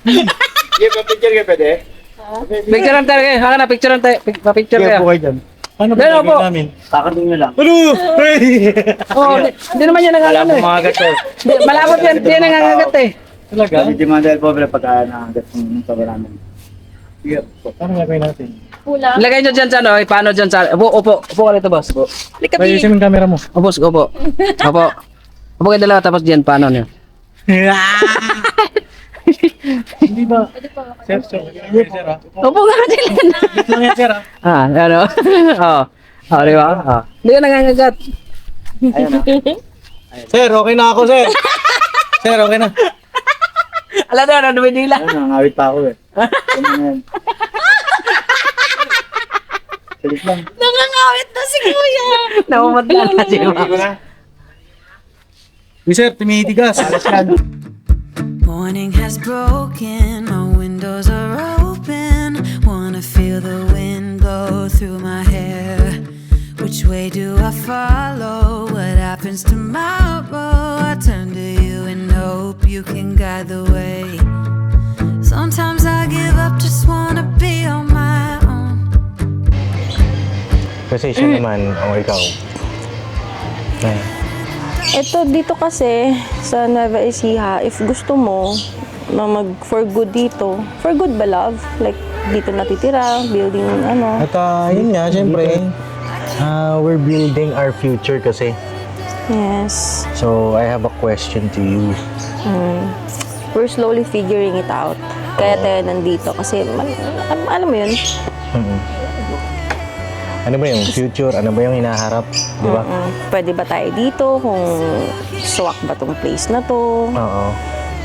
Sige, pa-picture kayo pwede? Picture lang tayo. Haka na, picture lang tayo. Pa-picture Sige, kayo. po kayo dyan. Paano ba Dahil gagawin po. namin? Kakandun nyo lang. Ano? Hey! Oo, hindi naman yan nangangagat eh. Mga gato. Malapot yan, hindi yan nangangagat eh. Talaga? Hindi man dahil pobre pagka nakagat ng sabi namin. Sige po. Paano gagawin natin? Pula. Ilagay nyo dyan sa ano, paano dyan sa... Upo ka rito, boss. Halika, Pwede yung camera mo. Upo, upo. Upo kayo dalawa, tapos dyan, paano nyo? Hindi ba? Pwede pa. Sir, sir ah. Upo ka dyan. Dito lang yan, sir ah. Ano? Oo, di ba? Hindi ka nangangagat. Sir, okay na ako, sir. Sir, okay na. Alam na, dumidila. Ayun, nangawit pa ako eh. Ano na yan? Salit lang. Nangangawit na si Kuya. Namumadla na siya. Uy, sir, tumitigas. Alas yan. Morning has broken, my windows are open. Wanna feel the wind blow through my hair. Which way do I follow? What happens tomorrow? I turn to you and hope you can guide the way. Sometimes I give up, just wanna be on my own. Kasi siya naman, o ikaw. Ito dito kasi sa Nueva Ecija, if gusto mo na mag for good dito, for good ba love? Like dito natitira, building ano. At yun nga, syempre, we're building our future kasi. Yes. So, I have a question to you. We're slowly figuring it out. Kaya tayo nandito kasi alam mo yun? Ano ba yung future? Ano ba yung hinaharap? Di ba? Pwede ba tayo dito kung swak ba tong place na to? Oo.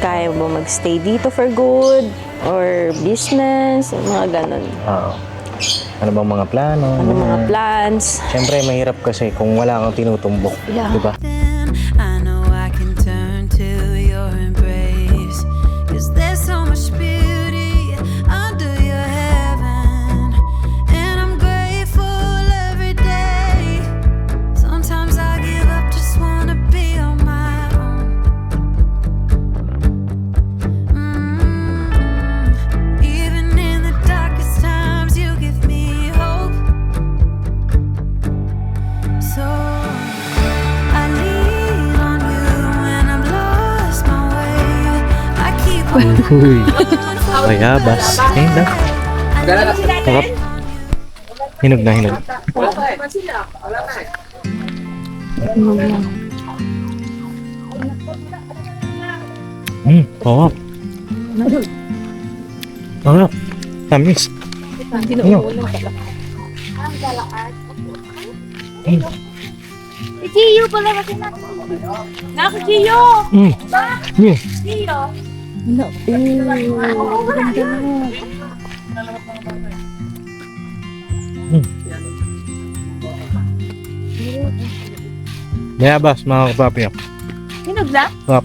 Kaya mo magstay dito for good? Or business? Mga ganun. Oo. Ano bang mga plano? Ano mga plans? Siyempre, mahirap kasi kung wala kang tinutumbok. Yeah. Di ba? Then I know I can turn to your embrace. 'Cause there's so much beauty under your heaven. And I'm grateful every day. Sometimes I give up, just wanna be on my own. Even in the darkest times, you give me hope. So I lean on you when I'm lost my way. I keep Uy. Bayabas. Ayun na. Sarap. Hinog na, hinog. Oo. Sarap. Tamis. Ano? Si Gio pala kasi natin. Naku, Gio! Yeah. Gio! Bayabas, mga kapapi. Hinog na? Sarap.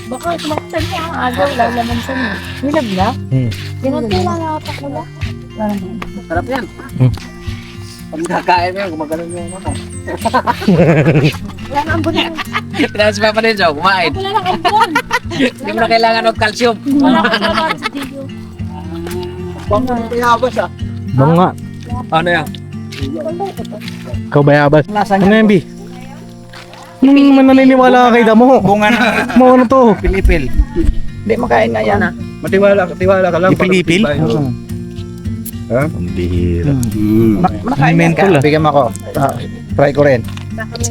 Baka tumaktan niya ang agaw, lalaman sa niya. Hinog na? Ginunti lang nakapakula. Sarap yan. Pag kakain mo yan, gumagano'n mo yung ano. Wala na ang bulan. Pinangas pa rin siya, kumain. Wala na ang bulan. Hindi mo na kailangan ng calcium. Wala na ang bulan si Gio. Bango nga. Ano yan? Ikaw bayabas. Ano yan, B? Man naniniwala ka kay Damo. Bunga na. Mo ano to? Pilipil. Hindi, makain nga yan. Matiwala ka lang. Ipilipil? Ha? Ang bihira. Nakain Ay, mentol, ah. Bigyan mo ako. Try ko rin.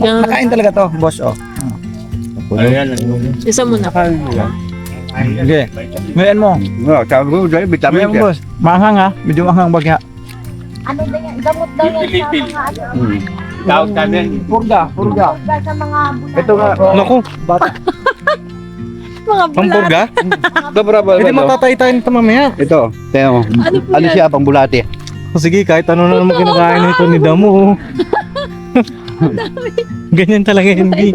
Nakain talaga to, boss. Oh. Ayan. Isa mo na. Sige. Ngayon mo. Sabi ko, vitamin mo, boss. Maanghang ha. Medyo maanghang bagya. Ano na yan? Gamot daw yan sa mga ano. Tawag namin. Purga. Gamot daw sa mga bulan. Ito nga. Naku, Mga pampurga? Pwede matatay tayo nito mamaya. Ito. Tingnan mo. Ano siya, pambulati. O sige, kahit ano na naman kinakain nito ni Damo. Ganyan talaga yan, B.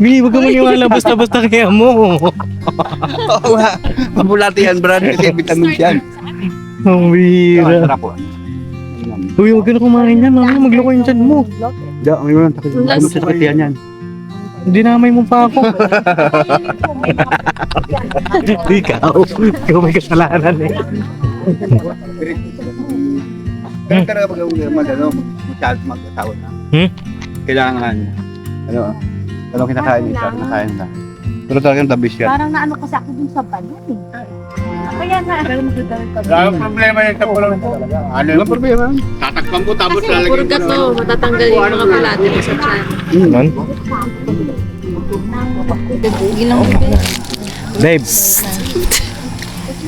B, huwag kang maniwala basta-basta kaya mo. Oo nga. Pambulati yan, brad. Kasi vitamin yan. Ang bihira. Sarap po. Uy, huwag ka na kumain yan. Mamaya magloko yung tiyan mo. Diyan, ngayon. Takot sa katiyan yan. Dinamay mo pa ako. Ikaw may kasalanan eh. Pero talaga pag masyadong magkatawad na. Kailangan, talagang kinakain niya, kinakain ka. Pero talagang the best yan. Parang naano kasi ako dun sa balon eh. Kaya na. Wala problema yung tapulong talaga. Ano yung problema? Tatakpan ko tapos Kasi purga to, matatanggal yung mga bulate mo sa tiyan. Man? Gilang Dave.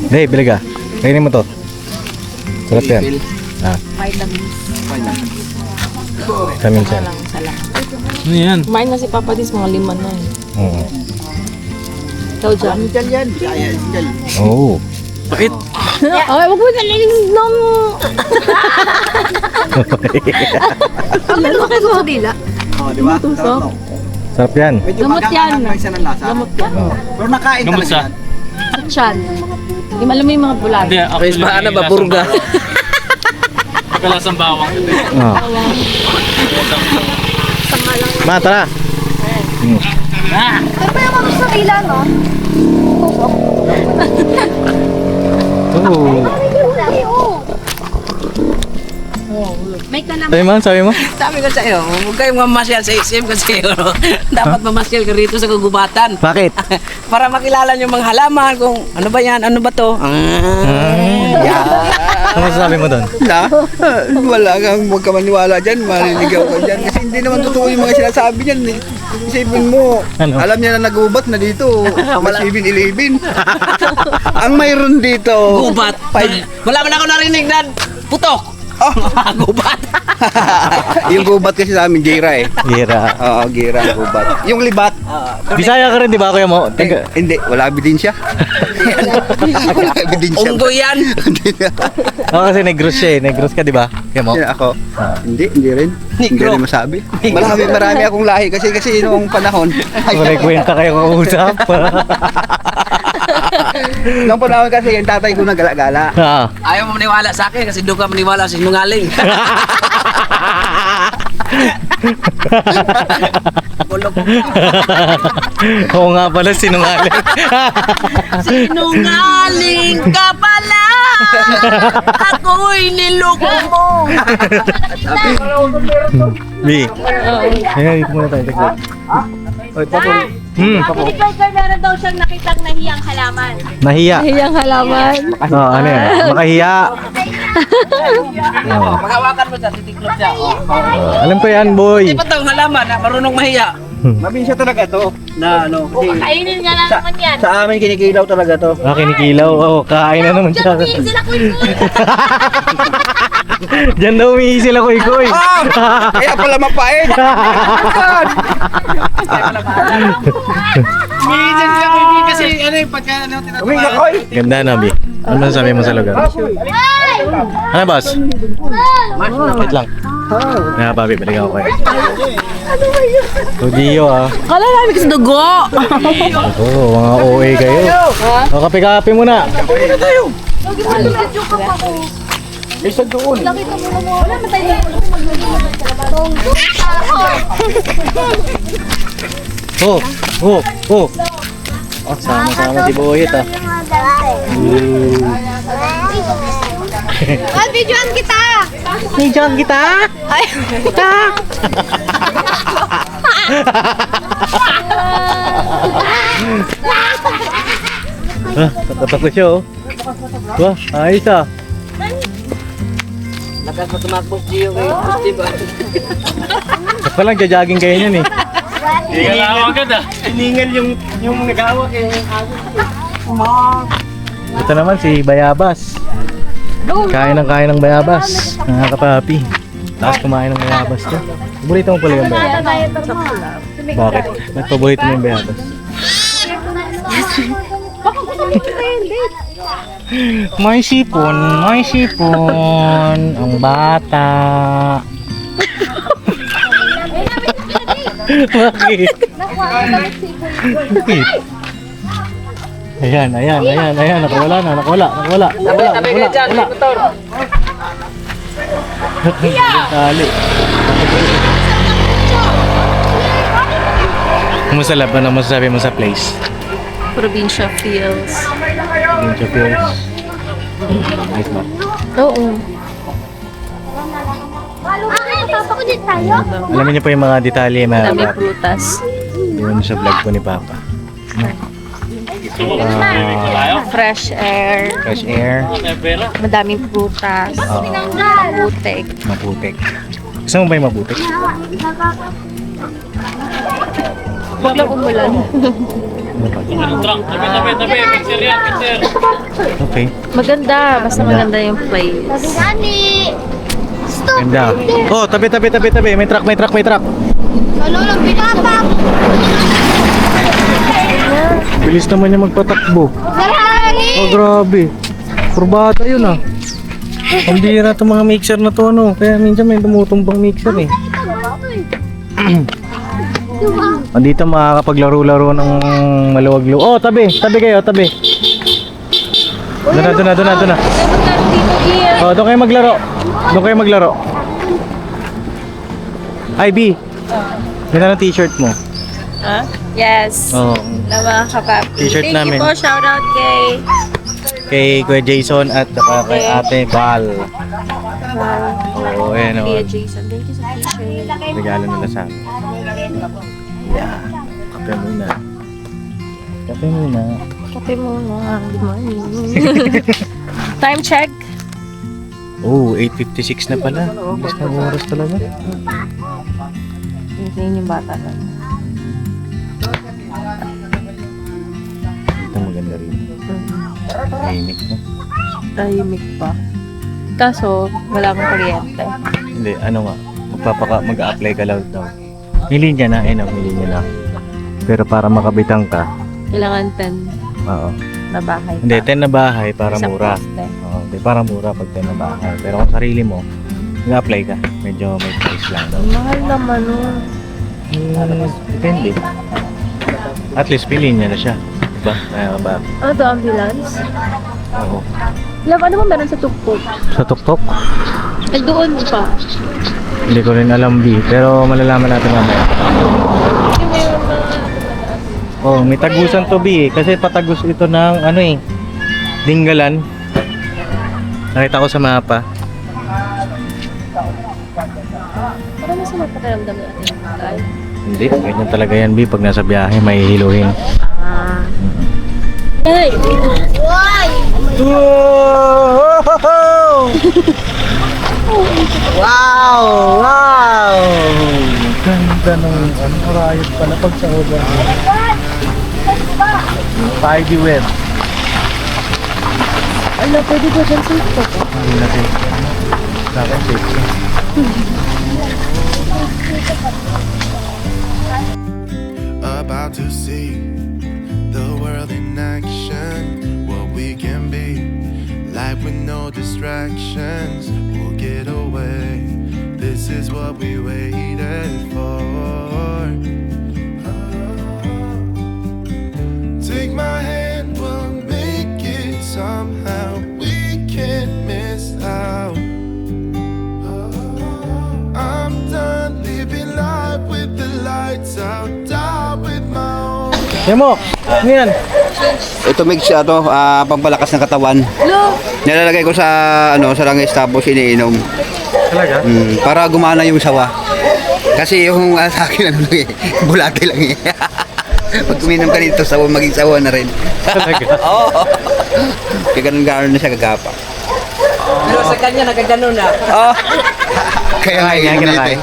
Dave, bili ka. Kainin mo to. Sarap yan. vitamins. Vitamin yan. Ano yan? Kumain na si Papa Dis, mga 5 na eh. Oo. Ikaw dyan. Oo. Bakit? Ay, wag mo nalilis na mo. Ano ba kayo sa dila? Oh, di ba? Tusok. Sarap yan. Medyo Gamot yan. magkakalang isa ng lasa. Gamot yan. Pero nakain talaga yan. Sa tiyan. Yung alam mo yung mga bulate. Hindi, actually, ba purga? Kalasang bawang. Oh. Ma, tara. Pero pa yung mga sa dila, no? May kalaman. Sabi mo? Sabi ko sa'yo, huwag kayong mamasyal sa SM kasi dapat mamasyal ka rito sa kagubatan. Bakit? Para makilala nyo mga halaman kung ano ba yan, ano ba to. Ano masasabi mo doon? Wala kang huwag ka maniwala dyan, maliligaw ka dyan. Kasi hindi naman totoo yung mga sinasabi dyan. Isipin mo, Ano? alam niya na nagubat na dito. May 7-11. Ang mayroon dito. Gubat. Wala man ako narinig na putok. Oh, Gubat. yung gubat kasi sa amin, gira eh. Gira. Oo, gira ang gubat. Yung libat, Bisaya ka rin, di ba, kuya mo? hindi, wala ebidensya. Wala ebidensya. Unggoy yan. Oo, kasi negros siya eh. Negros ka, di ba? Kuya mo? Yan ako. Hindi rin. Hindi Negro. rin masabi. Marami akong lahi kasi noong panahon. May kwenta kayo kausap. Noong panahon kasi yung tatay ko nagala-gala. Ah. Ayaw mo maniwala sa akin kasi doon ka maniwala sa sinungaling. Oo nga pala, sinungaling. Sinungaling ka pala. Ako'y niloko mo. Bi. Ayan, dito muna tayo. Meron daw siyang nakitang nahiyang halaman. Nahiya. Hiyang halaman. Oo, ano yan? Makahiya. Oo. Maghawakan mo siya, titiklop siya. Alam ko yan, boy. Di ba itong halaman na marunong mahiya? Mabisa talaga to na ano kasi Kainin nga lang naman yan. sa amin kinikilaw talaga to. Ah, kinikilaw. Oo, kain na naman siya. Sila kuy-kuy. Diyan daw umihi sila, koy-koy. Kaya pala mapait. Minsan sila kung kasi ano yung pagka ano Uminga koy. Ganda na, Bi. Ano masasabi mo sa lugar? Ano, boss? Wait lang. Papi, balikan ko kayo. Tudiyo, ah. Kala namin kasi dugo. Oo, mga OA kayo. O, kape-kape muna. Isa doon. Wala matay. Oh, oh, oh. Oh, sama-sama si Boyet, ah. Videoan kita. Medyan kita. Ay, Kita. Tatatak ko siya, oh. Wah, ayos, ah. Lakas mo tumakbo siyo kay Steve. Basta lang, jajaging kayo niyan, eh. Hindi ka lang agad ah. Hiningal yung nag-awak eh. Ito naman si Bayabas. Kain ng Bayabas. Nakakapapi. Tapos kumain ng Bayabas to. Paborito mo pala yung Bayabas. Bakit? Ba't paborito mo yung Bayabas? May sipon, may sipon. Ang bata. Bakit? Bakit? Ayan. Nakawala. Tabi ka dyan, motor. Tali. Kumusta lab? Ano masasabi mo sa place? Probinsya feels. Probinsya feels. Nice ba? Oo. Alamin niyo po yung mga detalye mga Dami kapapi. prutas. Yun sa vlog po ni Papa. Fresh air. Fresh air. Madaming prutas. Oo. Maputik. Maputik. Gusto mo ba yung maputik? Huwag lang umulan. Okay. Maganda. Basta maganda yung place. Ganda. Oh, tabi. May truck. Bilis naman niya magpatakbo. Oh, grabe. Kurbata yun ah. Ang bihira itong mga mixer na to ano. Kaya minsan may tumutumbang mixer eh. Andito makakapaglaro-laro ng maluwag-luwag. Oh, tabi kayo. Doon na. Oh, doon kayo maglaro. Ay, B. Ganda ng t-shirt mo. Yes. Oo. Na mga kapapi. T-shirt Thank namin. you po. Shout out Kay Kuya Jason at saka kay Ate Val. Oo, ayan o. Kuya Jason. Thank you sa t-shirt. Regalo nila sa amin. Yeah. Kape muna. Kape muna. Good morning. Time check. Oh, 8:56 na pala. Bilis na oras talaga. Hintayin yung bata na. Ito maganda rin. Tahimik na. Tahimik pa. Kaso, wala akong kuryente. Hindi, ano nga. Mag-a-apply ka lang daw. May linya na. May linya na. Pero para makabitang ka. Kailangan 10 Oo. na bahay. Hindi, 10 na bahay para Isang mura. poste. Oo, hindi, para mura pag 10 na bahay. Pero kung sarili mo, mag-apply ka. Medyo may price lang daw. Mahal naman nun. Depende. At least piliin niya na siya. Diba? Ba? Ano to, ambulance? Oo. Love, ano ba meron sa tuktok? Sa tuktok? Ay, doon pa. Hindi ko rin alam, B. Pero malalaman natin mamaya. Oh, may tagusan to, B. Kasi patagos ito ng ano eh. Dinggalan. Nakita ko sa mapa. Parang mas magpakiramdam ng ating bagay. Hindi, ganyan talaga yan, B. Pag nasa biyahe, may hiluhin. Hey! Wow! Ganda ng rayot pala pag sa uba. Spidey web. Ano, pwede ba dyan sa ito? Hindi natin. Dapat safe. About to see the world in action, what we can be, life with no distractions, we'll get away, this is what we waited for. Take my hand, we'll make it somehow, we can't miss out. I'm done living life with the lights out, die with my own. Demo! Ano yan? Ito mix to, pampalakas ng katawan. Nilalagay ko sa sa langis tapos iniinom. Talaga? Para gumana yung sawa. Kasi yung sa akin bulate lang eh. Pag uminom ka nito, sawa maging sawa na rin. Talaga? Oo. Kaya ganun na siya gagapa. Pero sa kanya nagagano na. Oh. Kaya nga Kaya yun kinakain.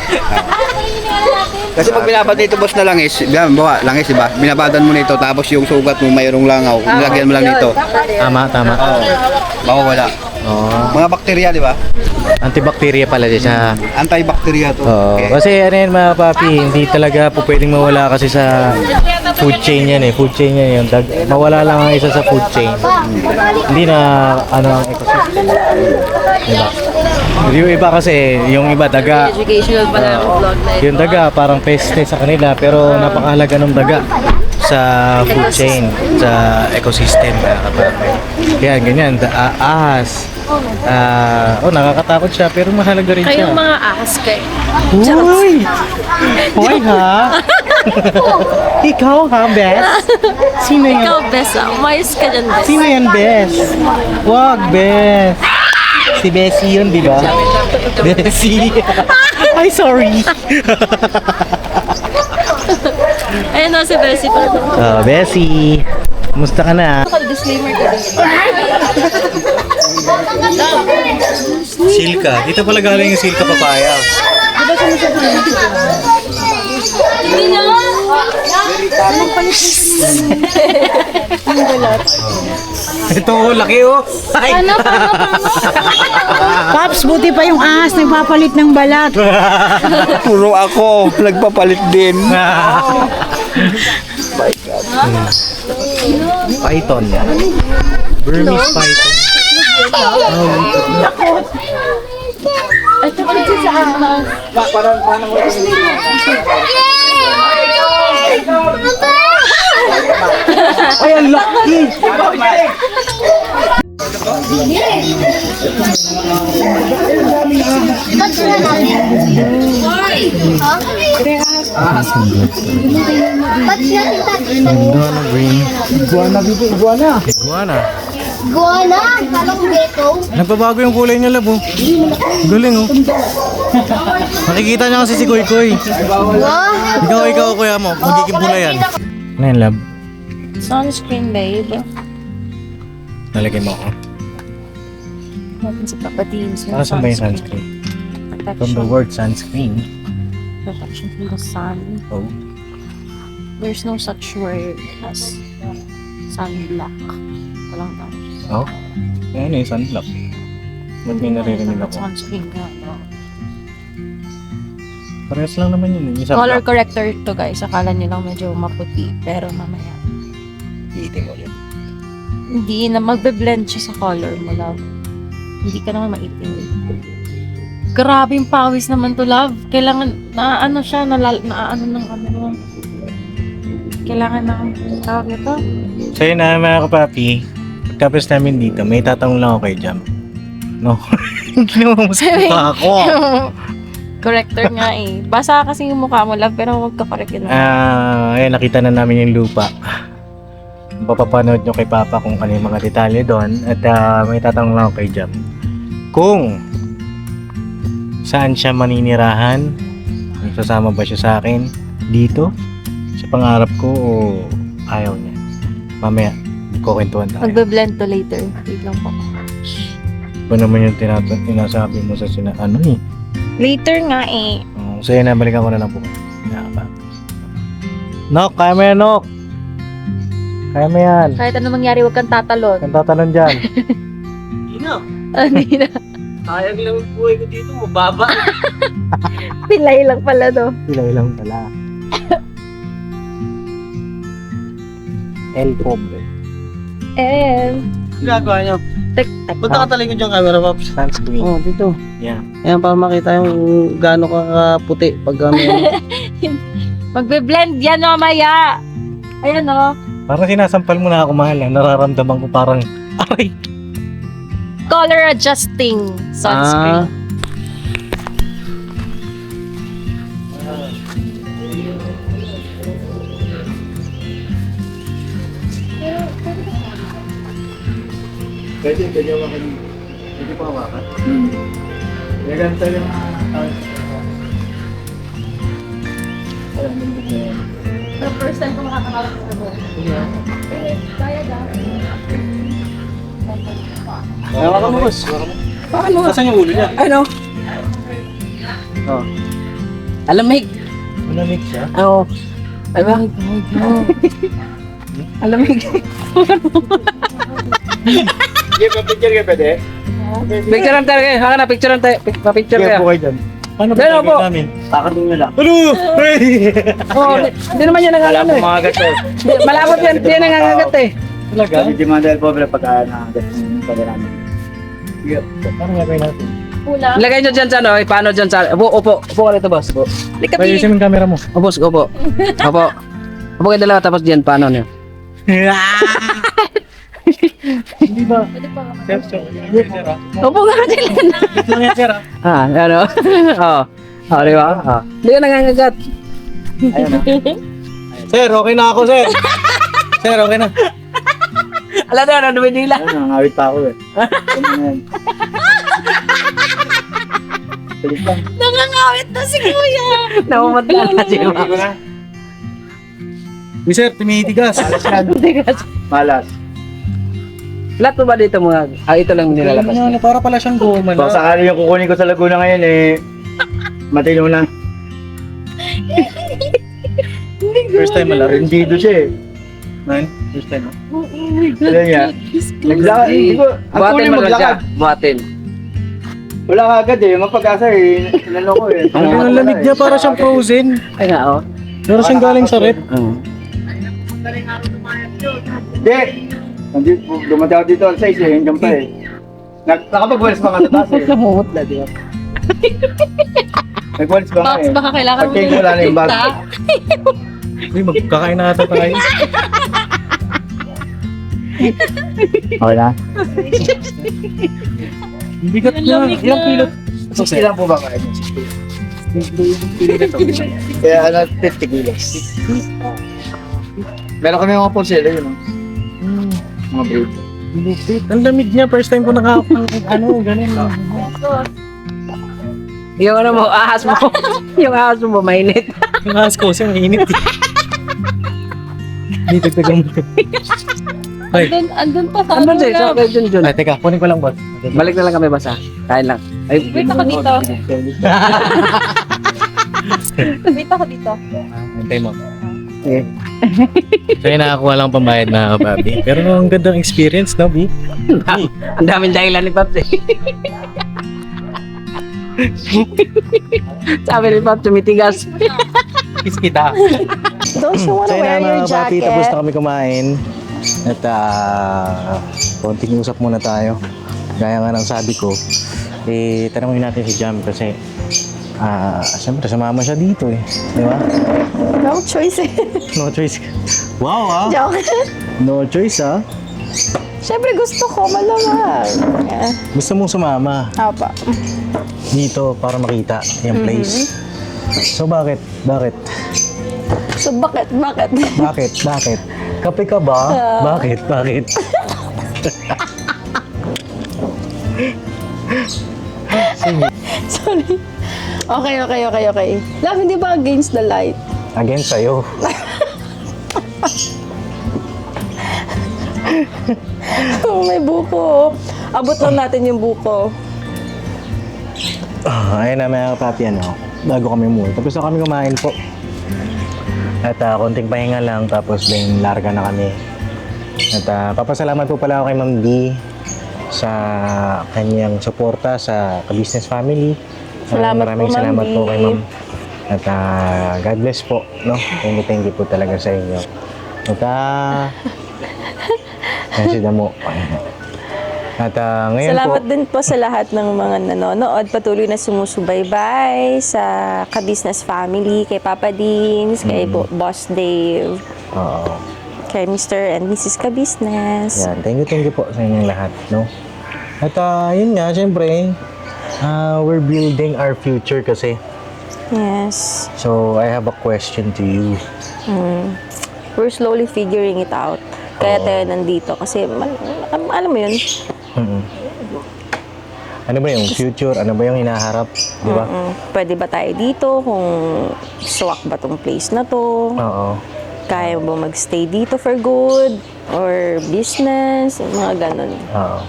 Kasi pag binabad nito boss na langis, bawa langis diba? Binabadan mo nito tapos yung sugat mo mayroong langaw, nilagyan mo lang nito. Tama. Mawawala. Oo. Mga bakterya di ba? Antibacteria pala siya. Antibacteria to. Oo. Okay. Kasi ano yan mga papi, hindi talaga po pwedeng mawala kasi sa food chain yan eh. Food chain yan yung mawala lang ang isa sa food chain. Hindi na ang ecosystem. Diba? Yung iba kasi, yung iba daga. Educational pala ang vlog na ito. Yung daga parang peste sa kanila pero napakahalaga ng daga sa food chain, sa ecosystem. Kaya ganyan, ahas. Nakakatakot siya pero mahalaga rin siya. Kayong mga ahas kayo. Uy! Hoy ha! Ikaw ha, Bes? Sino yan? Ikaw, Bes, umayos ka dyan, Bes. Sino yan, Bes? Wag, Bes. Si Bessie yun, di ba? Bessie. Ay, sorry. Ayun na si Bessie pa. Bessie. Kumusta ka na? Disclaimer ka din. Silka. Dito pala galing yung Silka papaya. Hindi na nga! Ito, laki oh. Ay. Paano? Paps, buti pa yung ahas nagpapalit ng balat. Puro ako, nagpapalit din. Python. Burmese python. Ito pa sa ahas. Ay, ang laki! Ganda green. Iguana. Iguana, talong gecko. Nagbabago yung kulay niya, lab, oh. Galing, oh. Nakikita niya kasi si Koy Koy. Wow. Ikaw, kuya mo. Magiging pula yan. Ano yan, lab? Sunscreen, babe. Nalagay mo ako. Natin si Papa Deans. Para saan ba yung sunscreen? From the word sunscreen. Protection from the sun. Oh. There's no such word as sunblock. Walang tao. Oh? Ano yung sunblock? Ba't may naririnig ako? Sunscreen nga, no? Parehas lang naman yun. Yung Color sunblock. corrector to, guys. Akala nyo lang medyo maputi. Pero mamaya, Iitin mo yun. hindi na magbe-blend siya sa color mo, love. Hindi ka naman maitim. Grabe yung pawis naman to, love. Kailangan, naano siya, naano ng ano. Kailangan ng tawag nito. So yun na mga kapapi. Pagkapos namin dito, may tatanong lang ako kay Jam. No? Ginawa mo sa mukha ako. Corrector nga eh. Basa kasi yung mukha mo, love, pero huwag ka correct yun. Ayun, nakita na namin yung lupa. Papapanood nyo kay Papa kung ano yung mga detalye doon. At may tatanong lang ako kay Jam. Kung saan siya maninirahan, kung sasama ba siya sa akin dito, sa pangarap ko o ayaw niya. Mamaya, kukwentuhan tayo. Magbe-blend to later. Wait lang po. Ba naman yung tinasabi mo sa ano eh. Later nga eh. So yun na, balikan ko na lang po. Nok, kaya mo yan, Nok. Kaya mo yan. Kahit ano mangyari, huwag kang tatalon. Kung tatanong dyan. Hindi na. Hindi na. Sayang lang yung buhay ko dito. Mababa. Pilay lang pala to. Pilay lang pala. El Pobre. Ginagawa nyo. Tek. Punta ka talaga dyan, camera pops. Sunscreen. Oh, dito. Yeah. Ayan, para makita yung gaano ka kaputi pag Magbe-blend yan mamaya. Ayan o. Parang sinasampal mo na ako, mahal. Nararamdaman ko parang, aray. Color adjusting sunscreen. Pwede hawakan. Pwede pa hawakan. Kaya ganito yung First time ko makakakawag sa buhay. Kaya daw. Hawakan mo, boss. Paano? Saan yung ulo niya? Ano? Oh. Alamig. Malamig siya. Oo. Diba? Alamig. picture ka pwede? Picture lang tayo. Haka na, picture lang tayo. Pa-picture Kaya kayo. po kayo dyan. Paano ba Pero gagawin po. namin? Takandun nyo lang. Ano? Hey! Oo, hindi naman yan nangangagat eh. Mga gato. Malapot yan, hindi yan nangangagat eh. Talaga? Hindi mga dahil pobre pagka nakagat yung pagkarami. Paano gagawin natin? Kulang. Ilagay nyo dyan sa ano, eh, paano dyan sa... Upo ka rito, boss. Upo. Likabi. Ayusin mo yung camera mo. Boss, upo. Upo. Upo kayo dalawa, tapos dyan, paano nyo? Hindi ba? Pwede pa. Upo nga dyan. Ito lang yan, sir. Ano? Oo. Oh, di ba? Oh. Hindi ka nangangagat. Ayun na. Sir, okay na ako, sir. Sir, okay na. Alam na, ano nila? Nangangawit pa ako eh. Nangangawit na si Kuya. Namamadala na siya. Uy, sir, tumitigas. Malas yan. Malas. Lahat mo ba dito mga, ito lang nilalabas. Ano, para pala siyang goma Baka na. sakali yung kukunin ko sa Laguna ngayon eh, matino na. First time malaro. Rendido siya eh. Man, first time. Alam niya. Naglakad. Hindi ko, ang Buhatin kunin mo lang siya. maglakad. Buhatin. Wala ka agad eh. Mapag-asa eh. Inano ko eh. Ang lamig niya, para siyang frozen. Ay nga, oh. Pero siyang galing sa rep. Hindi. Dumating ako dito alas 6 eh. Hanggang pa eh. Nakapag-walis pa nga sa taas eh. Namumot na, di ba? Nag-walis pa nga Box, eh. baka kailangan mo Pag-change wala na yung bag. Uy, magkakain na ata tayo. Okay na? Ang bigat Ang niya. lamig Ilang na. kilo? 60 lang po ba kayo? 60. Kaya ano, 50 kilos. Meron kami mga porcelo yun. Mga breed. Lupit. Ang lamig niya. First time ko nakakapang ganun. Yung ano mo, ahas mo. Yung ahas mo, mainit. Yung ahas ko kasi mainit eh. Dito tagang mo. Ay, Andun pa sa Ano siya? love. Sa Jun. ay, teka. Kunin ko lang, boss. Balik na lang kami basa. Kain lang. Ay, Wait ako dito. Wait ako dito. Hintay mo. Okay. So yun, nakakuha lang pambayad na Papi. Pero ang gandang experience, no, B? Ang daming dahilan ni Paps eh. Sabi ni Paps, tumitigas. Kiss kita. Don't you wanna So yun wear na, your mga Papi, jacket? tapos na kami kumain. At konting usap muna tayo. Gaya nga ng sabi ko, tanongin natin si Jam kasi siyempre sumama siya dito eh. Di ba? No choice eh. No choice. Wow Joke. No choice Siyempre gusto ko, malamang. Yeah. Gusto mong sumama Apa. dito para makita yung place. So bakit? Bakit? So bakit? Bakit? Kape ka ba? Bakit? Sorry. Okay. Love, hindi ba against the light? Against sa'yo. Oh, may buko. Abot lang natin yung buko. Ayun na mga Papi, bago kami umuwi. Tapos na kami kumain po. At konting pahinga lang, tapos then larga na kami. At papasalamat po pala ako kay Ma'am D sa kanyang suporta sa Ka-Business Family. Salamat Maraming po, Ma'am salamat D. po kay Ma'am. At God bless po, no? Thank you po talaga sa inyo. At kasi damo. At ngayon Salamat po, din po sa lahat ng mga nanonood. Patuloy na sumusubaybay sa Ka-Business Family, kay Papa Deans, kay Boss Dave, oo. kay Mr. and Mrs. Ka-Business. Yan, thank you po sa inyong lahat, no? At yun nga, syempre, we're building our future kasi. Yes. So, I have a question to you. We're slowly figuring it out. Kaya tayo nandito kasi alam mo yun. Ano ba yung future? Ano ba yung hinaharap? Di ba? Pwede ba tayo dito kung swak ba tong place na to? Oo. Kaya mo ba magstay dito for good? Or business? Mga ganun. Oo.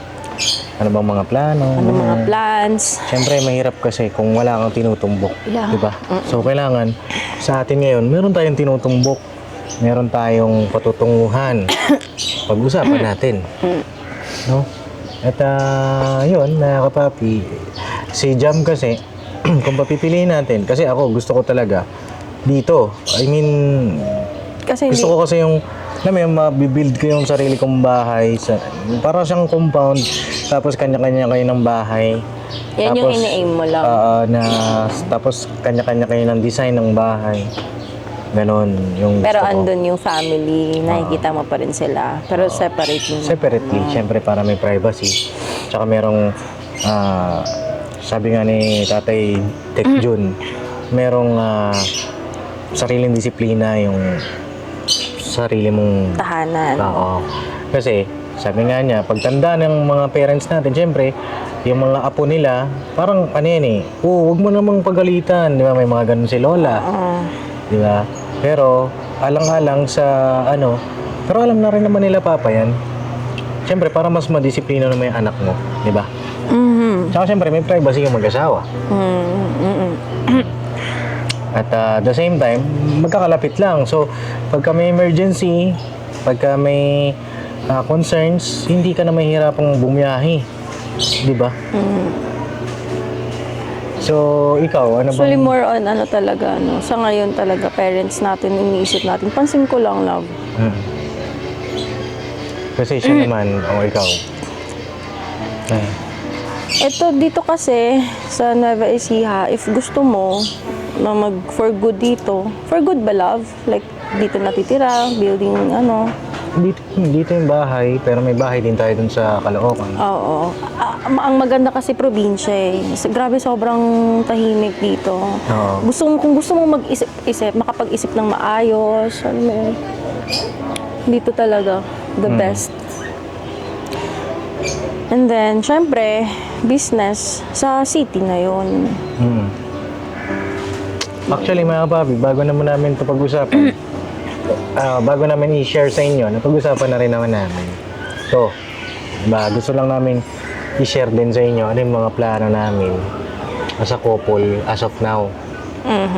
Ano bang mga plano? Ano mga plans? Siyempre, mahirap kasi kung wala kang tinutumbok. Yeah. Di ba? So, kailangan sa atin ngayon, meron tayong tinutumbok. Meron tayong patutunguhan. Pag-usapan natin. No? At yun, mga kapapi, si Jam kasi, kung papipiliin natin, kasi ako gusto ko talaga dito. I mean, Kasi gusto ko kasi yung, alam mo yung mabibuild ko yung sarili kong bahay. Para siyang compound, tapos kanya-kanya kayo ng bahay. yan yung ina-aim mo lang. Tapos kanya-kanya kayo ng design ng bahay. Ganon yung Pero gusto ko. andun yung family, nakikita mo pa rin sila. Pero separate mo. Separately, syempre para may privacy. Tsaka merong, sabi nga ni Tatay Tek Jun, merong sariling disiplina yung sa sarili mong Tahanan. Oo. Kasi, sabi nga niya, pagtanda ng mga parents natin, syempre, yung mga apo nila, parang ano yan eh, huwag mo namang pagalitan, di ba? May mga ganun si Lola, di ba? Pero, alang-alang sa ano, pero alam na rin naman nila papa yan. Syempre, para mas madisiplina naman yung anak mo, di ba? Tsaka syempre, may privacy yung mag-asawa. At the same time, magkakalapit lang. So, pagka may emergency, pagka may concerns, hindi ka na mahihirapang bumiyahe. Di ba? So, ikaw, ano Actually, bang... more on ano talaga, ano, sa ngayon talaga, parents natin, iniisip natin, pansin ko lang, love. Kasi siya naman, o ikaw. Ito, dito kasi, sa Nueva Ecija, if gusto mo, na mag for good dito, for good ba, love? Like, dito natitira, building, ano. Dito yung bahay, pero may bahay din tayo dun sa Caloocan. Oo. Ang maganda kasi probinsya eh. Grabe, sobrang tahimik dito. Oo. Kung gusto mo mag-isip, makapag-isip ng maayos, ano mo yun, dito talaga, the best. And then, syempre, business sa city na yun. Actually, mga papi, bago naman namin ito pag-usapan, bago namin i-share sa inyo, napag-usapan na rin naman namin. So, gusto lang namin i-share din sa inyo ano yung mga plano namin as a couple as of now.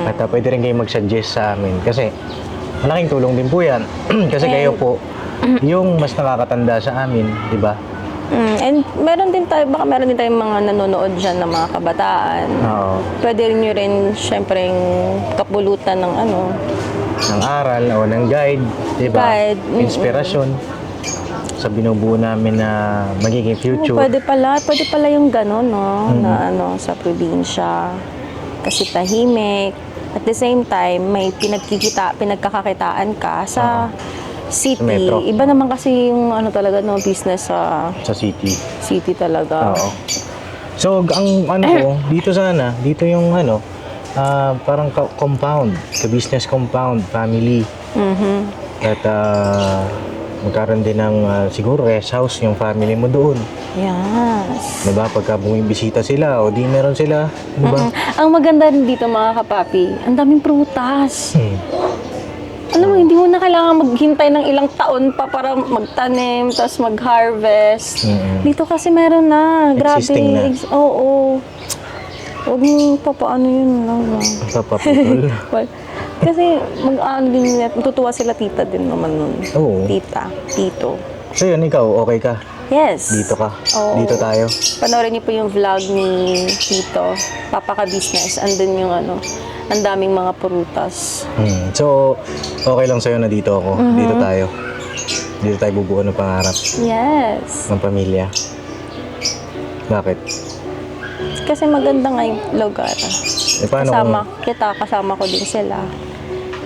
At pwede rin kayo mag-suggest sa amin kasi malaking tulong din po yan. Kasi kayo po yung mas nakakatanda sa amin, di ba? And meron din tayong mga nanonood dyan ng mga kabataan. Oo. Pwede rin nyo rin, syempre, kapulutan ng ano. Ng aral o ng guide, di ba? Guide. Inspirasyon sa binubuo namin na magiging future. Pwede pala yung gano'n, no? Na ano, sa probinsya. Kasi tahimik. At the same time, may pinagkakakitaan ka sa city. Metro. Iba naman kasi yung ano talaga, no, business sa City talaga. Oo. So, ang ano ko, dito yung ano, parang compound, business compound, family. At magkaroon din ng siguro rest house yung family mo doon. Yes. Diba? Pagka bumibisita sila o di meron sila, diba? Ang maganda rin dito, mga kapapi, ang daming prutas. Alam mo, hindi mo na kailangan maghintay ng ilang taon pa para magtanim, tapos mag-harvest. Dito kasi meron na. Grabe. Existing na. Oo. Huwag mo papaano yun lang. Papaputol. Kasi matutuwa sila tita din naman nun. Oo. Tita, tito. So yun, ikaw, okay ka? Yes. Dito ka? Oo. Dito tayo? Panoorin niyo po yung vlog ni Tito, Papaka-Business. Andun yung ano, ang daming mga prutas. So, okay lang sa'yo na dito ako. Dito tayo. Dito tayo bubuo ng pangarap Yes. ng pamilya. Bakit? Kasi maganda nga yung lugar. Paano Kasama ko din sila.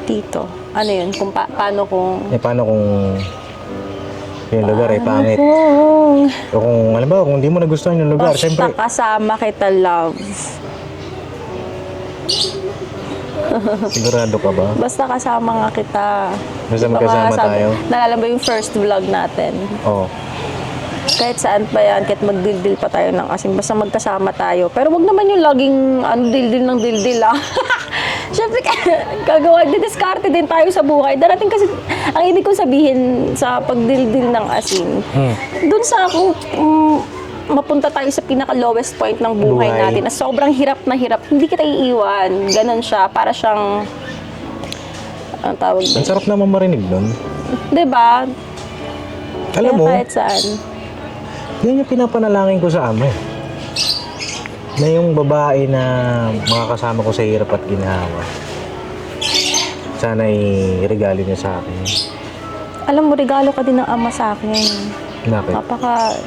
Tito. Ano yun? Kung paano kung... paano kung yung lugar ay pangit? Kung... O kung, alam ba, kung hindi mo nagustuhan yung lugar, Basta syempre, kasama kita, love. sigurado ka ba? Basta kasama nga kita. Basta magkasama tayo? Naalala ba yung first vlog natin? Oo. Kahit saan pa yan, kahit magdildil pa tayo ng asin, basta magkasama tayo. Pero wag naman yung laging dildil ng dildil, ah. Siyempre, gagawa, didiskarte din tayo sa buhay. Darating kasi, ang ibig kong sabihin sa pagdildil ng asin, dun sa kung mapunta tayo sa pinaka-lowest point ng buhay natin, na sobrang hirap na hirap, hindi kita iiwan. Ganon siya, para siyang, ang tawag Ang doon. sarap naman marinig nun. Diba? Alam mo, Kahit saan. yan yung pinapanalangin ko sa ama. Na yung babae na makakasama ko sa hirap at ginhawa, sana i-regalo niya sa akin. Alam mo, regalo ka din ng ama sa akin. Bakit?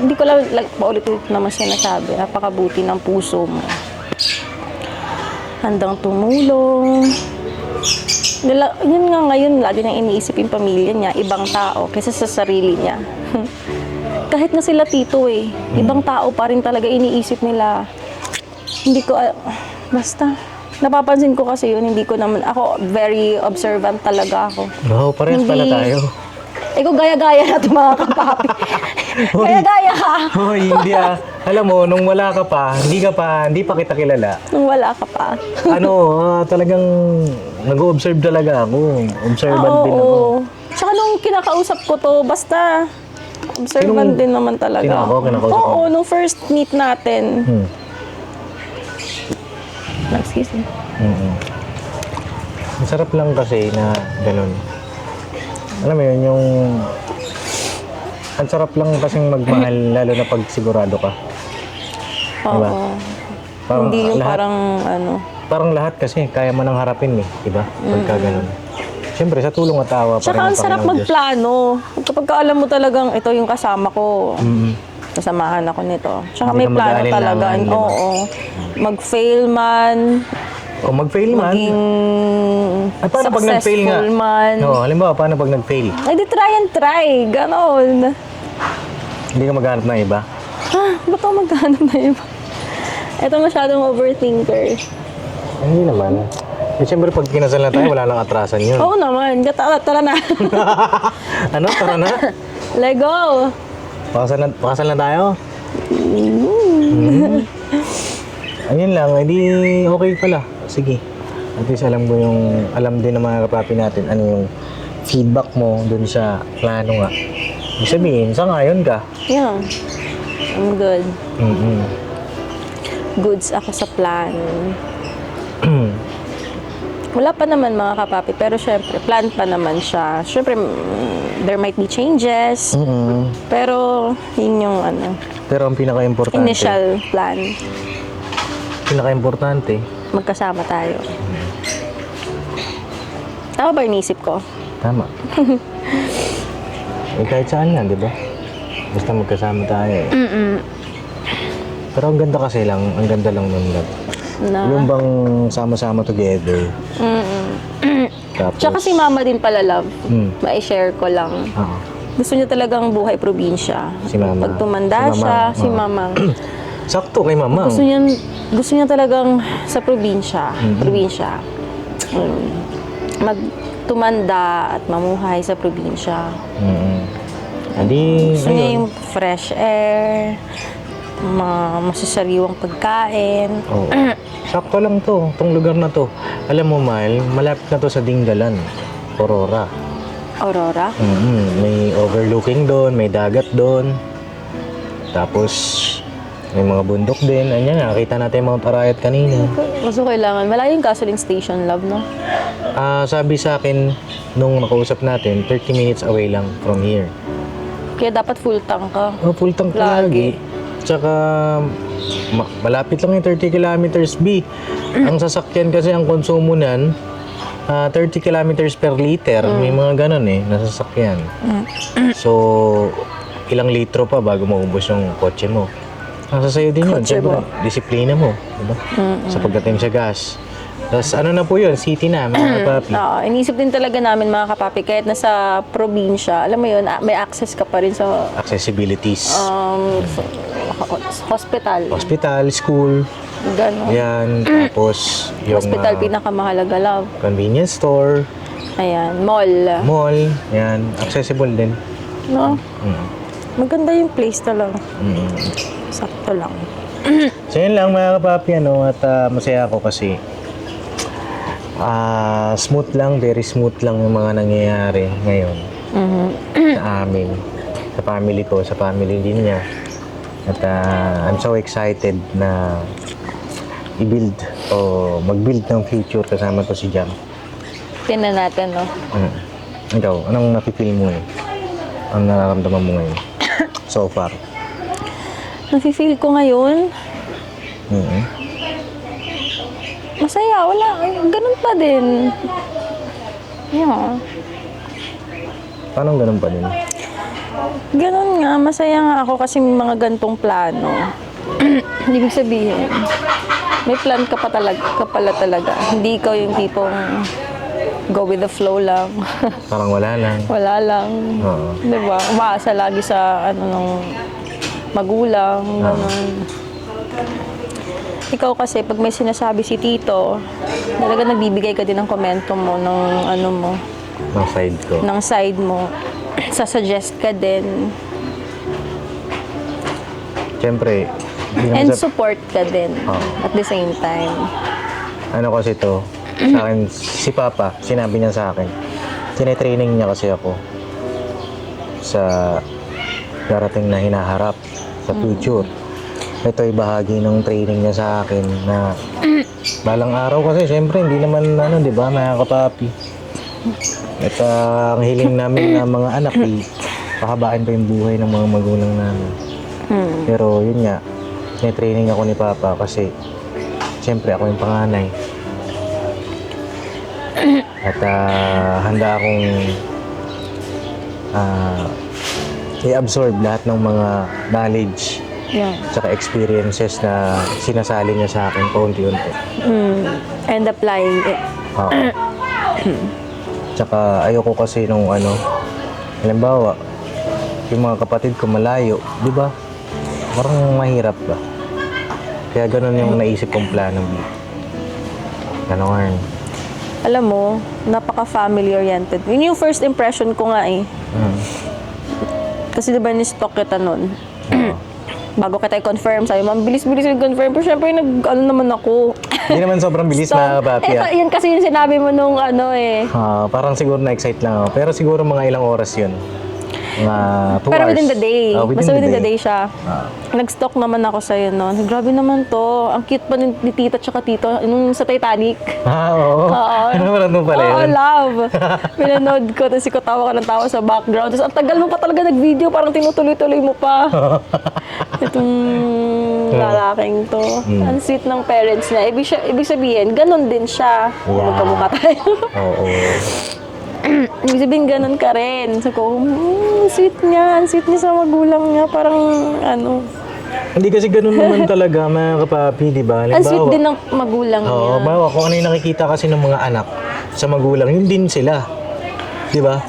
Hindi ko lang paulit-ulit naman sinasabi, napakabuti ng puso mo. Handang tumulong. Yun nga ngayon, lagi nang iniisip yung pamilya niya, ibang tao, kaysa sa sarili niya. Kahit na sila tito ibang tao pa rin talaga iniisip nila. Hindi ko, basta, Napapansin ko kasi yun, hindi ko naman, ako very observant talaga ako. Wow, parehas pala Hindi. tayo. Ikaw gaya-gaya na ito mga kapapi. Gaya-gaya ka. Hoy, hindi ah. Alam mo, nung wala ka pa, hindi pa kita kilala. Nung wala ka pa. Talagang nag-observe talaga ako. Observant din ako. Tsaka nung kinakausap ko to, basta observant din naman talaga. Kinakausap Oo, mo? nung first meet natin. Excuse me. Masarap lang kasi na ganun. Alam mo yun, ang sarap lang kasing magmahal, lalo na pag sigurado ka. Oo. Diba? Hindi yung lahat- parang ano. Parang lahat kasi, kaya mo nang harapin eh, diba? Pagka ganun. Siyempre, sa tulong at tawa pa Tsaka rin ang sarap Panginoon Diyos. magplano. Kapag alam mo talagang ito yung kasama ko, kasamahan ako nito. Tsaka Hindi may ka plano mag-aalinlangan, talaga. diba? Oo. Mag-fail man, Kung mag-fail man, maging paano pag nag-fail nga? successful man. Oo, halimbawa, paano pag nag-fail? Ay, di try and try. Ganon. Hindi ka maghanap ng iba? Ba't ako maghanap na iba? Ito masyadong overthinker. Hindi naman. Eh, siyempre, pag kinasal na tayo, wala lang atrasan yun. Oo naman. Tara na. Ano? Tara na? Lego. Pakasal na tayo? Ayun lang, edi okay pala. Sige. At least alam din ng mga kapapi natin ano yung feedback mo dun sa plano nga. Ibig sabihin, sangayon ka. Yeah. I'm good. Mm-mm. Goods ako sa plan. Wala pa naman mga kapapi, pero syempre, plan pa naman siya. Syempre, there might be changes, pero yun yung Pero ang pinaka-importante, initial plan. pinaka-importante, Magkasama tayo. Tama ba yung inisip ko? tama. Eh, kahit saan yan, di ba? Basta magkasama tayo eh. Pero ang ganda kasi lang, ang ganda lang nun lang. Yung bang sama-sama together. Tapos, Tsaka si mama din pala, love. Ma-share ko lang. Oo. Gusto niya talagang buhay probinsya. Si mama. Pag tumanda Si mama. siya, si Oo. mama. Sakto kay mama. Gusto niya talagang sa probinsya. Probinsya. Magtumanda at mamuhay sa probinsya. Adi, Gusto niya ayun. yung fresh air, mga masasariwang pagkain. Oo. Sakto lang to, tong lugar na to. Alam mo, Mal, malapit na to sa Dingalan, Aurora. Aurora? May overlooking doon, may dagat doon. Tapos, may mga bundok din. Ayan, nakita natin yung Mount Arayat kanina. Kaso kailangan, malayo yung gasoline station, love, no? Sabi sa akin, nung nakausap natin, 30 minutes away lang from here. Kaya dapat full tank ka. Oh, full tank Lagi. lagi. Tsaka, malapit lang yung 30 kilometers, B. Ang sasakyan kasi ang konsumo nan, 30 kilometers per liter. May mga ganun eh, nasasakyan. So, ilang litro pa bago maubos yung kotse mo. Nasa sa'yo din yun. Kotse Siyempre, mo. disiplina mo. Diba? Sa pagdating sa gas. Tapos ano na po yun, city na, mga kapapi. Inisip din talaga namin mga kapapi, kahit nasa probinsya, alam mo yun, may access ka pa rin sa Accessibilities. hospital. Hospital, school, Gano'n. yan. Tapos yung Hospital, pinakamahalaga, love. convenience store, Ayan, mall. mall, yan. Accessible din. No? Maganda yung place talaga. Sakto lang. So yun lang mga kapapi, at masaya ako kasi smooth lang, very smooth lang yung mga nangyayari ngayon sa amin, sa family ko, sa family din niya. At I'm so excited na i-build o mag-build ng future kasama ko si Jam. Tingnan natin, no? Ikaw, anong nafe-feel mo eh? Ang nararamdaman mo ngayon? So far? Nafe-feel ko ngayon, masaya, wala, ganun pa din. Yeah. Paano ganun pa din? Ganun nga, masaya nga ako kasi may mga gantong plano. Ibig sabihin, may plan ka pala talaga. Hindi ikaw yung tipong go with the flow lang. Parang wala lang. Wala lang. Oo. Diba? Umaasa lagi sa ng magulang, ganun. ikaw kasi pag may sinasabi si Tito, talaga nagbibigay ka din ng komento mo, ng ano mo, Ng side ko. ng side mo. Sasuggest ka din. Siyempre, hindi naman And sa... support ka din at the same time. Ano kasi to, sa akin, si Papa, sinabi niya sa akin, tinetraining niya kasi ako sa darating na hinaharap sa future. Ito ay bahagi ng training niya sa akin na balang araw kasi syempre hindi naman ano, 'di ba, mga kapapi. At ang hiling namin na mga anak ay pahabain pa yung buhay ng mga magulang namin. Pero yun nga, tinetraining ako ni Papa kasi syempre ako yung panganay. At handa akong i-absorb lahat ng mga knowledge tsaka experiences na sinasali niya sa akin paunti-unti. And applying it. Oo. Tsaka ayoko kasi nung ano, halimbawa, yung mga kapatid ko malayo, di ba? Parang mahirap ba? Kaya ganun yung naisip kong plano. Ganon. Alam mo, napaka-family oriented. Yun yung first impression ko nga eh. Kasi diba ni-stalk kita nun? Bago kita i-confirm, sabi mo, bilis-bilis i-confirm. Pero syempre, ano naman ako. Hindi naman sobrang bilis na papi. Yan kasi yung sinabi mo nung ano eh. Parang siguro na-excite lang ako. Pero siguro mga ilang oras yun. Mga 2 Pero hours. within the day. Basta within the day siya. Ah. Nag-stalk naman ako sa'yo noon. Grabe naman to. Ang cute pa ni tita tsaka tito. Nung sa Titanic. Oo. Ano naman nung pala yun? Oo, love. Pinanood ko. Tapos ikaw tawa ka ng tawa sa background. Tapos ang tagal mo pa talaga nag-video. Parang tinutuloy-tuloy mo pa. Itong lalaking to. Ang sweet ng parents niya. Ibig sabihin, ganun din siya. Magkamukha tayo. Oo. Ibig sabihin, ganun ka rin. So ko, sweet niya. Ang sweet niya sa magulang niya. Parang, ano. Hindi kasi ganun naman talaga, mga kapapi, di ba? Ang sweet din ng magulang niya. Oo, bawa kung ano yung nakikita kasi ng mga anak sa magulang, yun din sila. Di ba?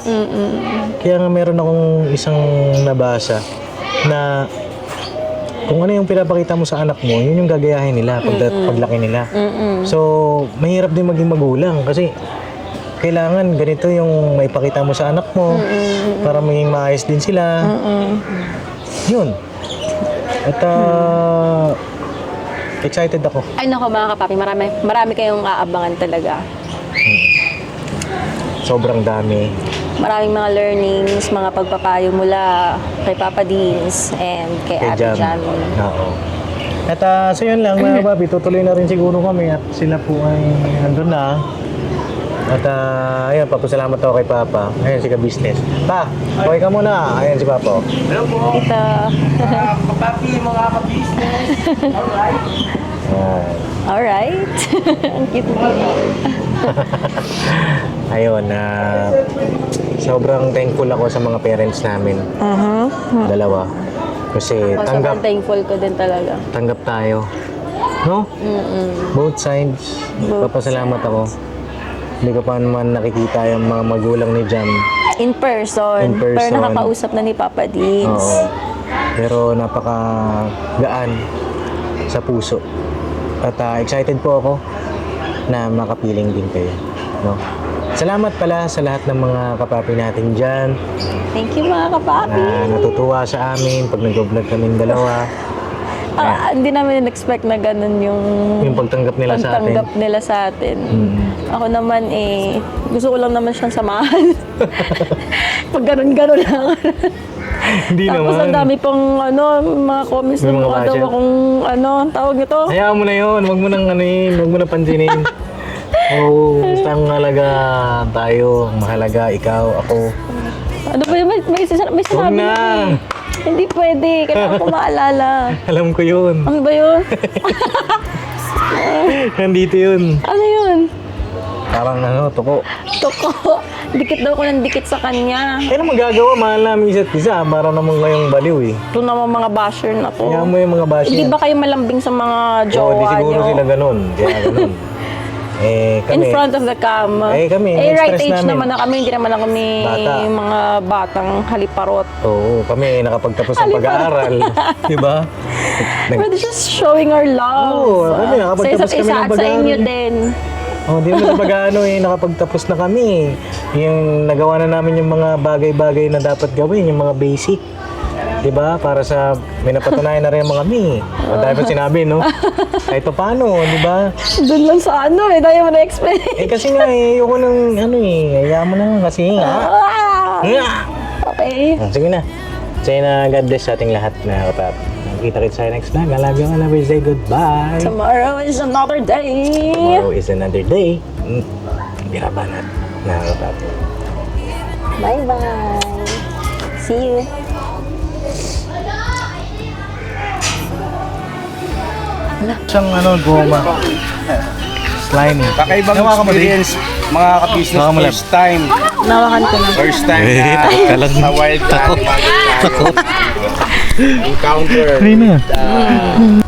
Kaya nga meron akong isang nabasa na kung ano yung pinapakita mo sa anak mo, yun yung gagayahin nila paglaki nila. So, mahirap din maging magulang kasi kailangan ganito yung maipakita mo sa anak mo para maging maayos din sila. Yun. At excited ako. Ay nako mga kapapi, marami kayong aabangan talaga. Sobrang dami. Maraming mga learnings, mga pagpapayo mula kay Papa Deans and kay Ate Jam. Oo. At so yun lang mga kapapi, tutuloy na rin siguro kami at sila po ay nandun na. At ayun, papasalamat ako kay Papa. Ayun, si ka-business. Pa, okay ka muna. Ayun si Papa. Hello po. Ito. Kapapi, mga ka-business. Alright. Alright. Ang cute mo. Ayun, sobrang thankful ako sa mga parents namin. Dalawa. Kasi Sobrang thankful ko din talaga. tanggap tayo. No? Both sides. Papasalamat ako. Hindi ko pa naman nakikita yung mga magulang ni Jam. In person. Pero nakakausap na ni Papa Deans. Oo. Pero napaka-gaan sa puso. At excited po ako na makapiling din kayo. No? Salamat pala sa lahat ng mga kapapi natin dyan. Thank you mga kapapi. Na natutuwa sa amin pag nag-vlog kaming dalawa. Hindi namin in-expect na ganun Yung pagtanggap nila sa atin. pagtanggap nila sa atin. Ako naman gusto ko lang naman siyang samahan. Pag ganun-ganun lang. Hindi Tapos naman. ang dami pang mga comments May na mga mukha daw basher. akong tawag nito. Hayaan mo na yun. Huwag mo nang huwag mo na pansinin. Basta ang mahalaga tayo. Ang mahalaga, ikaw, ako. Ano ba yun? May Huwag sinabi na. Hindi pwede. Kailangan ko maalala. Alam ko yun. Ano ba yun? Nandito yun. Ano yun? Parang tuko. Toko. Dikit daw ko ng dikit sa kanya. Kaya magagawa, mahal namin isa't isa. Para naman ngayong baliw eh. Ito naman mga basher na to. Kaya mo yung mga basher. Hindi ba kayo malambing sa mga jowa Oo, di siguro nyo? sila ganun. Kaya ganun. Eh, In kami. front of the cam. Eh, kami, right na-stress age namin. naman na kami, hindi naman na kami Bata. mga batang haliparot. Oo, kami nakapagtapos ng pag-aaral. Diba? We're just showing our love. Oo, kami, nakapagtapos sa isa't kami isa ng at sa pag-aaral. inyo din. Oh, di mo na nakapagtapos na kami. Yung nagawa na namin yung mga bagay-bagay na dapat gawin, yung mga basic. 'Di ba? Para sa may napatunayan na rin mga kami. Ang dami pa sinabi, no? Kahit pa paano, 'di ba? Doon lang sa ano eh, tayo mo na-explain. Eh kasi nga ayoko nang ano eh, hayaan mo na kasi nga. Okay. Sige na. Sige na, God bless sa ating lahat na kapap. Nakita kita sa next vlog. I love you, I love you, say goodbye. Tomorrow is another day. Tomorrow is another day. Birabanat na kapap. Bye-bye. See you. Siyang ano, goma. Slimy. Kakaibang Hawakan mo din. experience, mga ka-business, Hawakan mo lang. first time. Nawakan ko na. First time takot ka lang. sa wild animal. Takot. Encounter. Try na.